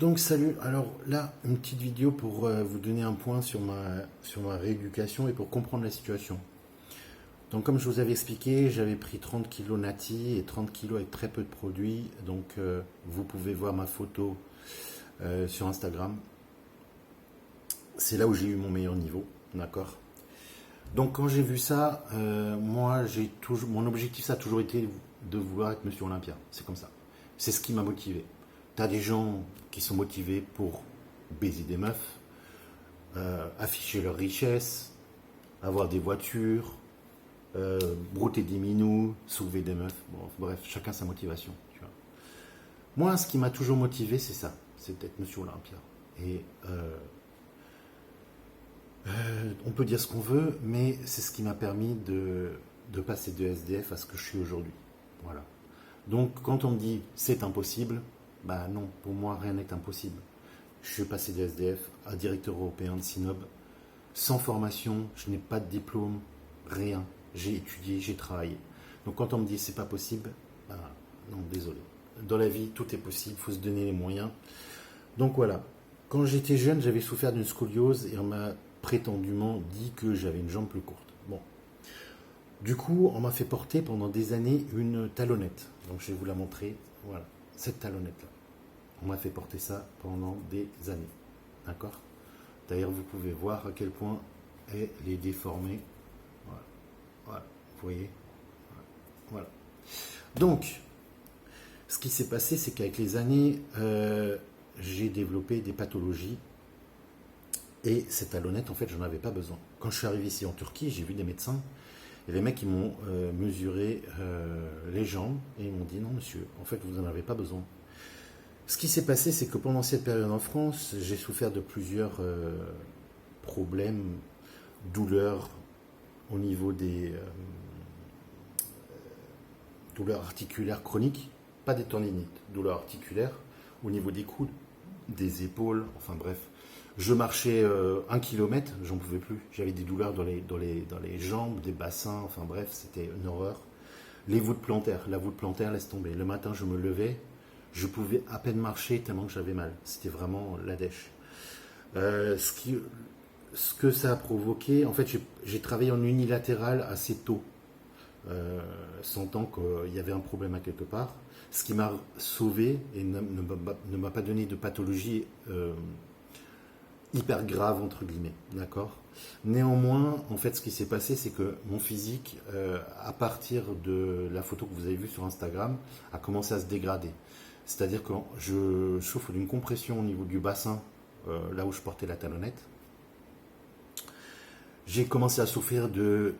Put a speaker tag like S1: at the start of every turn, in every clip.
S1: Donc salut, alors là, une petite vidéo pour vous donner un point sur ma rééducation et pour comprendre la situation. Donc comme je vous avais expliqué, j'avais pris 30 kilos nati et 30 kilos avec très peu de produits. Donc vous pouvez voir ma photo sur Instagram. C'est là où j'ai eu mon meilleur niveau, d'accord. Donc quand j'ai vu ça, moi mon objectif ça a toujours été de vouloir être Monsieur Olympia. C'est comme ça. C'est ce qui m'a motivé. T'as des gens qui sont motivés pour baiser des meufs, afficher leur richesse, avoir des voitures, brouter des minous, soulever des meufs. Bon, bref, chacun sa motivation. Tu vois. Moi, ce qui m'a toujours motivé, c'est ça. C'est d'être Monsieur Olympia. Et on peut dire ce qu'on veut, mais c'est ce qui m'a permis de passer de SDF à ce que je suis aujourd'hui. Voilà. Donc, quand on me dit c'est impossible, bah non, pour moi, rien n'est impossible. Je suis passé de SDF à directeur européen de Sinob, sans formation, je n'ai pas de diplôme, rien. J'ai étudié, j'ai travaillé. Donc, quand on me dit c'est pas possible, bah non, désolé. Dans la vie, tout est possible, il faut se donner les moyens. Donc voilà. Quand j'étais jeune, j'avais souffert d'une scoliose et on m'a prétendument dit que j'avais une jambe plus courte. Bon. Du coup, on m'a fait porter pendant des années une talonnette. Donc je vais vous la montrer. Voilà, cette talonnette-là. On m'a fait porter ça pendant des années. D'accord. D'ailleurs, vous pouvez voir à quel point elle est déformée. Voilà. Voilà. Vous voyez. Voilà. Donc, ce qui s'est passé, c'est qu'avec les années, j'ai développé des pathologies. Et cette talonnette, en fait, j'en avais pas besoin. Quand je suis arrivé ici en Turquie, j'ai vu des médecins. Et les mecs, ils m'ont mesuré les jambes et ils m'ont dit non, monsieur, en fait, vous n'en avez pas besoin. Ce qui s'est passé, c'est que pendant cette période en France, j'ai souffert de plusieurs problèmes, douleurs au niveau des douleurs articulaires chroniques, pas des tendinites, douleurs articulaires au niveau des coudes, des épaules, enfin bref. Je marchais 1 kilomètre, j'en pouvais plus. J'avais des douleurs dans les jambes, des bassins, enfin bref, c'était une horreur. Les voûtes plantaires, la voûte plantaire laisse tomber. Le matin, je me levais, je pouvais à peine marcher tellement que j'avais mal. C'était vraiment la dèche. Ce que ça a provoqué, en fait, j'ai travaillé en unilatéral assez tôt, sentant qu'il y avait un problème à quelque part. Ce qui m'a sauvé et ne m'a pas donné de pathologie hyper grave entre guillemets, d'accord. Néanmoins, en fait, ce qui s'est passé, c'est que mon physique, à partir de la photo que vous avez vue sur Instagram, a commencé à se dégrader. C'est-à-dire que je souffre d'une compression au niveau du bassin, là où je portais la talonnette. J'ai commencé à souffrir de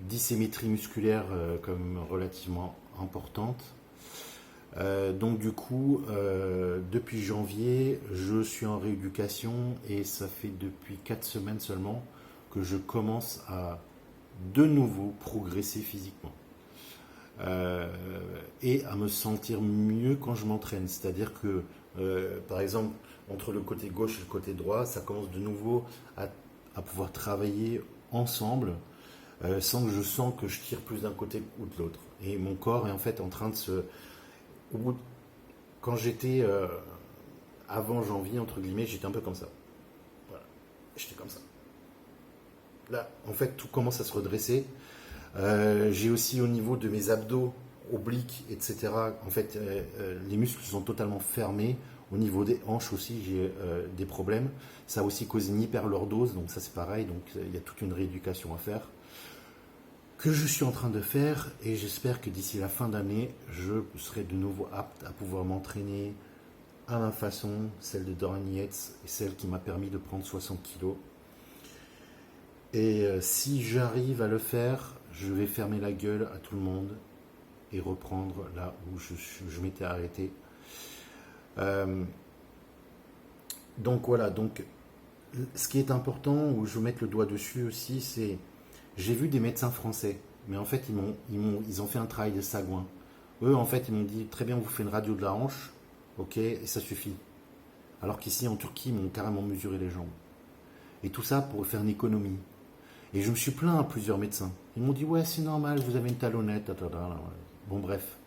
S1: dysémétrie musculaire comme relativement importante. Donc du coup, depuis janvier, je suis en rééducation et ça fait depuis 4 semaines seulement que je commence à de nouveau progresser physiquement et à me sentir mieux quand je m'entraîne. C'est-à-dire que, par exemple, entre le côté gauche et le côté droit, ça commence de nouveau à pouvoir travailler ensemble sans que je sens que je tire plus d'un côté ou de l'autre. Et mon corps est en fait en train de se... Quand j'étais avant janvier, entre guillemets, j'étais un peu comme ça. Voilà, j'étais comme ça. Là, en fait, tout commence à se redresser. J'ai aussi au niveau de mes abdos, obliques, etc. En fait, les muscles sont totalement fermés. Au niveau des hanches aussi, j'ai des problèmes. Ça a aussi causé une hyperlordose, donc ça c'est pareil. Donc il y a toute une rééducation à faire que je suis en train de faire et j'espère que d'ici la fin d'année, je serai de nouveau apte à pouvoir m'entraîner à ma façon, celle de Dorian Yates et celle qui m'a permis de prendre 60 kilos. Et si j'arrive à le faire, je vais fermer la gueule à tout le monde et reprendre là où je m'étais arrêté. Donc voilà, donc ce qui est important, où je veux mettre le doigt dessus aussi, c'est j'ai vu des médecins français, mais en fait ils ont fait un travail de sagouin. Eux en fait ils m'ont dit très bien, on vous fait une radio de la hanche, ok, et ça suffit. Alors qu'ici en Turquie ils m'ont carrément mesuré les jambes. Et tout ça pour faire une économie. Et je me suis plaint à plusieurs médecins. Ils m'ont dit ouais c'est normal, vous avez une talonnette. Bon bref.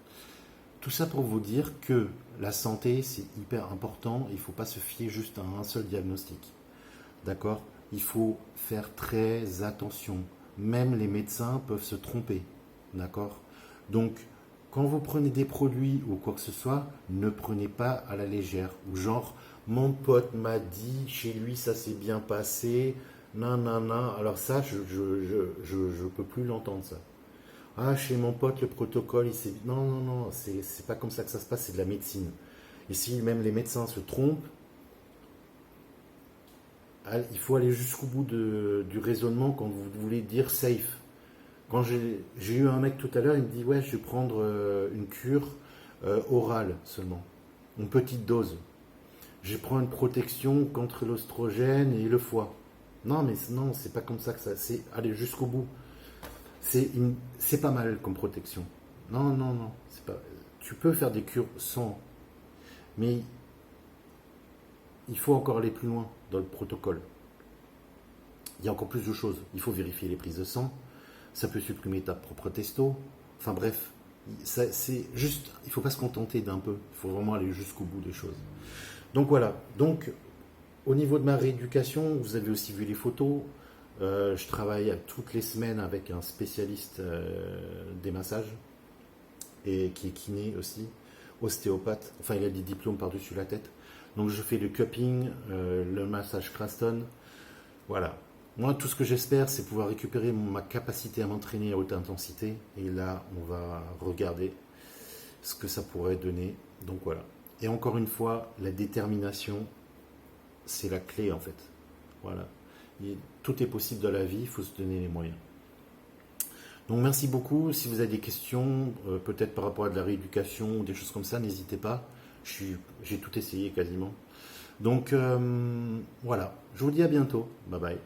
S1: Tout ça pour vous dire que la santé, c'est hyper important. Il ne faut pas se fier juste à un seul diagnostic. D'accord? Il faut faire très attention. Même les médecins peuvent se tromper. D'accord? Donc, quand vous prenez des produits ou quoi que ce soit, ne prenez pas à la légère. Ou genre, mon pote m'a dit, chez lui ça s'est bien passé, non, non, non. Alors ça, je peux plus l'entendre ça. Ah, chez mon pote, le protocole, il s'est... Non, non, non, c'est pas comme ça que ça se passe, c'est de la médecine. Et si même les médecins se trompent, il faut aller jusqu'au bout du raisonnement quand vous voulez dire safe. Quand j'ai eu un mec tout à l'heure, il me dit, ouais, je vais prendre une cure orale seulement, une petite dose. Je prends une protection contre l'oestrogène et le foie. Non, mais non, c'est pas comme ça que ça... C'est aller jusqu'au bout. C'est pas mal comme protection. Non, non, non. C'est pas, tu peux faire des cures sans, mais il faut encore aller plus loin dans le protocole. Il y a encore plus de choses. Il faut vérifier les prises de sang. Ça peut supprimer ta propre testo. Enfin bref, c'est juste, il ne faut pas se contenter d'un peu. Il faut vraiment aller jusqu'au bout des choses. Donc voilà. Donc, au niveau de ma rééducation, vous avez aussi vu les photos. Je travaille toutes les semaines avec un spécialiste des massages et qui est kiné aussi, ostéopathe. Enfin, il a des diplômes par-dessus la tête. Donc, je fais le cupping, le massage Cranston. Voilà. Moi, tout ce que j'espère, c'est pouvoir récupérer ma capacité à m'entraîner à haute intensité. Et là, on va regarder ce que ça pourrait donner. Donc voilà. Et encore une fois, la détermination, c'est la clé en fait. Voilà. Tout est possible dans la vie, il faut se donner les moyens. Donc merci beaucoup. Si vous avez des questions, peut-être par rapport à de la rééducation ou des choses comme ça, n'hésitez pas. J'ai tout essayé quasiment. Donc voilà, je vous dis à bientôt. Bye bye.